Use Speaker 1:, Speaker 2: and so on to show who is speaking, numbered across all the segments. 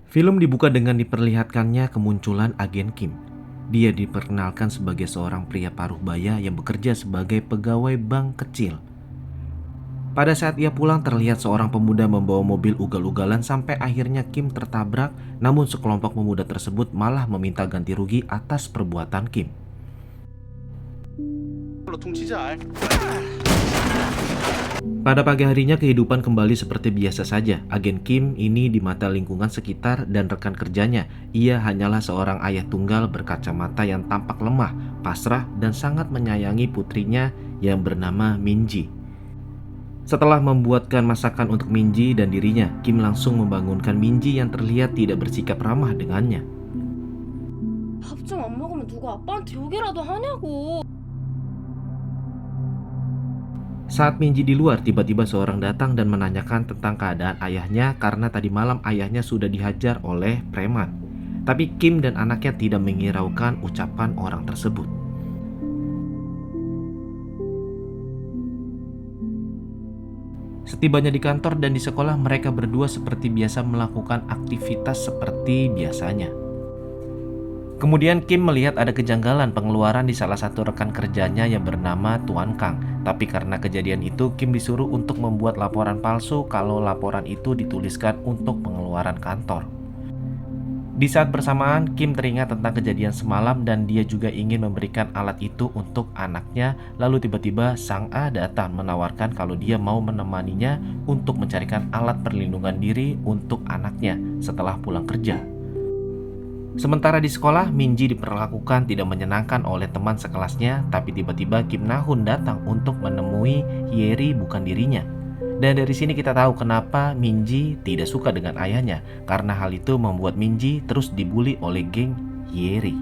Speaker 1: Film dibuka dengan diperlihatkannya kemunculan agen Kim. Dia diperkenalkan sebagai seorang pria paruh baya yang bekerja sebagai pegawai bank kecil. Pada saat ia pulang terlihat seorang pemuda membawa mobil ugal-ugalan sampai akhirnya Kim tertabrak, namun sekelompok pemuda tersebut malah meminta ganti rugi atas perbuatan Kim. Pada pagi harinya kehidupan kembali seperti biasa saja. Agen Kim ini di mata lingkungan sekitar dan rekan kerjanya, ia hanyalah seorang ayah tunggal berkacamata yang tampak lemah, pasrah, dan sangat menyayangi putrinya yang bernama Minji. Setelah membuatkan masakan untuk Minji dan dirinya, Kim langsung membangunkan Minji yang terlihat tidak bersikap ramah dengannya.
Speaker 2: 밥 좀 안 먹으면 누가 아빠한테 욕이라도 하냐고.
Speaker 1: Saat Minji di luar, tiba-tiba seorang datang dan menanyakan tentang keadaan ayahnya karena tadi malam ayahnya sudah dihajar oleh preman. Tapi Kim dan anaknya tidak menghiraukan ucapan orang tersebut. Setibanya di kantor dan di sekolah, mereka berdua seperti biasa melakukan aktivitas seperti biasanya. Kemudian Kim melihat ada kejanggalan pengeluaran di salah satu rekan kerjanya yang bernama Tuan Kang. Tapi karena kejadian itu, Kim disuruh untuk membuat laporan palsu kalau laporan itu dituliskan untuk pengeluaran kantor. Di saat bersamaan, Kim teringat tentang kejadian semalam dan dia juga ingin memberikan alat itu untuk anaknya. Lalu tiba-tiba Sang A datang menawarkan kalau dia mau menemaninya untuk mencarikan alat perlindungan diri untuk anaknya setelah pulang kerja. Sementara di sekolah, Minji diperlakukan tidak menyenangkan oleh teman sekelasnya, tapi tiba-tiba Kim Na-hun datang untuk menemui Hyeri bukan dirinya. Dan dari sini kita tahu kenapa Minji tidak suka dengan ayahnya, karena hal itu membuat Minji terus dibully oleh geng Hyeri.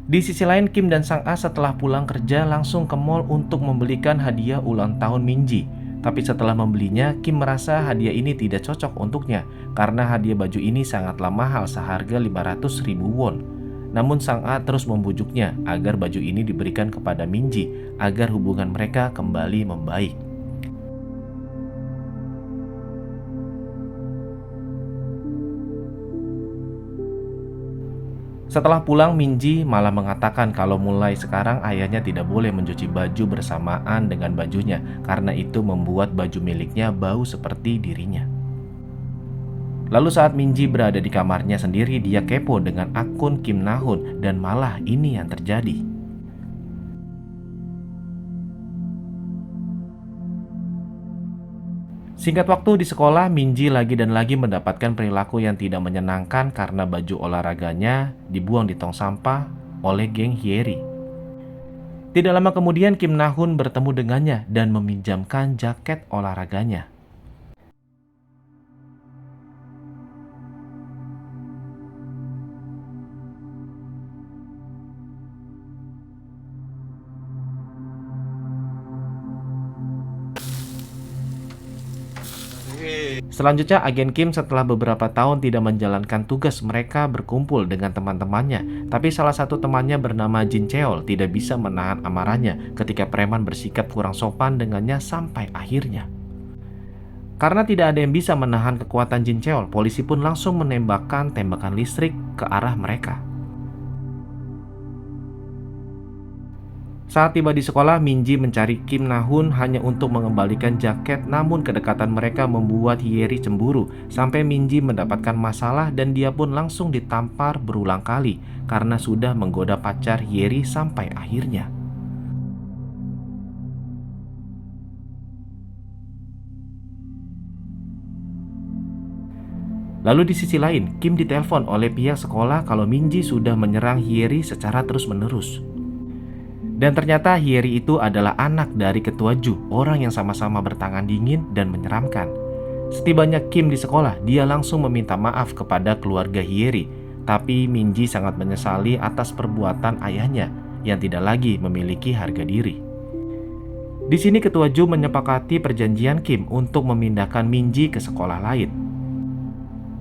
Speaker 1: Di sisi lain, Kim dan Sang A setelah pulang kerja langsung ke mall untuk membelikan hadiah ulang tahun Minji. Tapi setelah membelinya, Kim merasa hadiah ini tidak cocok untuknya karena hadiah baju ini sangatlah mahal seharga 500.000 won. Namun Sang A terus membujuknya agar baju ini diberikan kepada Minji agar hubungan mereka kembali membaik. Setelah pulang, Minji malah mengatakan kalau mulai sekarang ayahnya tidak boleh mencuci baju bersamaan dengan bajunya karena itu membuat baju miliknya bau seperti dirinya. Lalu saat Minji berada di kamarnya sendiri, dia kepo dengan akun Kim Na-hun dan malah ini yang terjadi. Singkat waktu di sekolah, Minji lagi dan lagi mendapatkan perilaku yang tidak menyenangkan karena baju olahraganya dibuang di tong sampah oleh geng Hyeri. Tidak lama kemudian Kim Na-hun bertemu dengannya dan meminjamkan jaket olahraganya. Selanjutnya, agen Kim setelah beberapa tahun tidak menjalankan tugas mereka berkumpul dengan teman-temannya. Tapi salah satu temannya bernama Jin Cheol tidak bisa menahan amarahnya ketika preman bersikap kurang sopan dengannya sampai akhirnya. Karena tidak ada yang bisa menahan kekuatan Jin Cheol, polisi pun langsung menembakkan tembakan listrik ke arah mereka. Saat tiba di sekolah, Minji mencari Kim Na-hun hanya untuk mengembalikan jaket, namun kedekatan mereka membuat Hyeri cemburu sampai Minji mendapatkan masalah dan dia pun langsung ditampar berulang kali karena sudah menggoda pacar Hyeri sampai akhirnya. Lalu di sisi lain, Kim ditelepon oleh pihak sekolah kalau Minji sudah menyerang Hyeri secara terus-menerus. Dan ternyata Hyeri itu adalah anak dari ketua Ju, orang yang sama-sama bertangan dingin dan menyeramkan. Setibanya Kim di sekolah, dia langsung meminta maaf kepada keluarga Hyeri. Tapi Minji sangat menyesali atas perbuatan ayahnya yang tidak lagi memiliki harga diri. Di sini ketua Ju menyepakati perjanjian Kim untuk memindahkan Minji ke sekolah lain.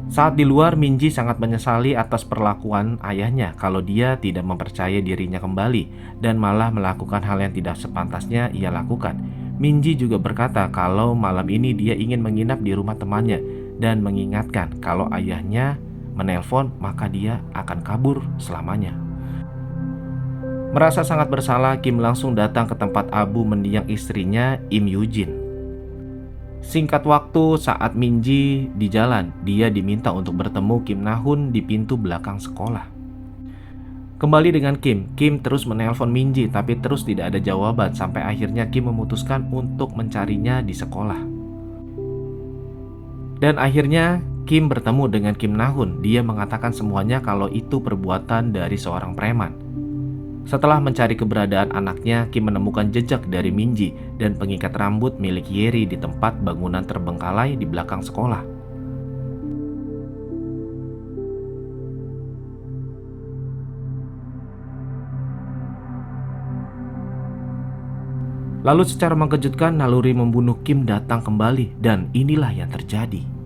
Speaker 1: Saat di luar, Minji sangat menyesali atas perlakuan ayahnya kalau dia tidak mempercayai dirinya kembali dan malah melakukan hal yang tidak sepantasnya ia lakukan. Minji juga berkata kalau malam ini dia ingin menginap di rumah temannya dan mengingatkan kalau ayahnya menelpon maka dia akan kabur selamanya. Merasa sangat bersalah, Kim langsung datang ke tempat Abu mendiang istrinya, Im Yujin. Singkat waktu saat Minji di jalan, dia diminta untuk bertemu Kim Nahun di pintu belakang sekolah. Kembali dengan Kim terus menelpon Minji tapi terus tidak ada jawaban sampai akhirnya Kim memutuskan untuk mencarinya di sekolah. Dan akhirnya Kim bertemu dengan Kim Nahun. Dia mengatakan semuanya kalau itu perbuatan dari seorang preman. Setelah mencari keberadaan anaknya, Kim menemukan jejak dari Minji dan pengikat rambut milik Yeri di tempat bangunan terbengkalai di belakang sekolah. Lalu secara mengejutkan naluri membunuh Kim datang kembali dan inilah yang terjadi.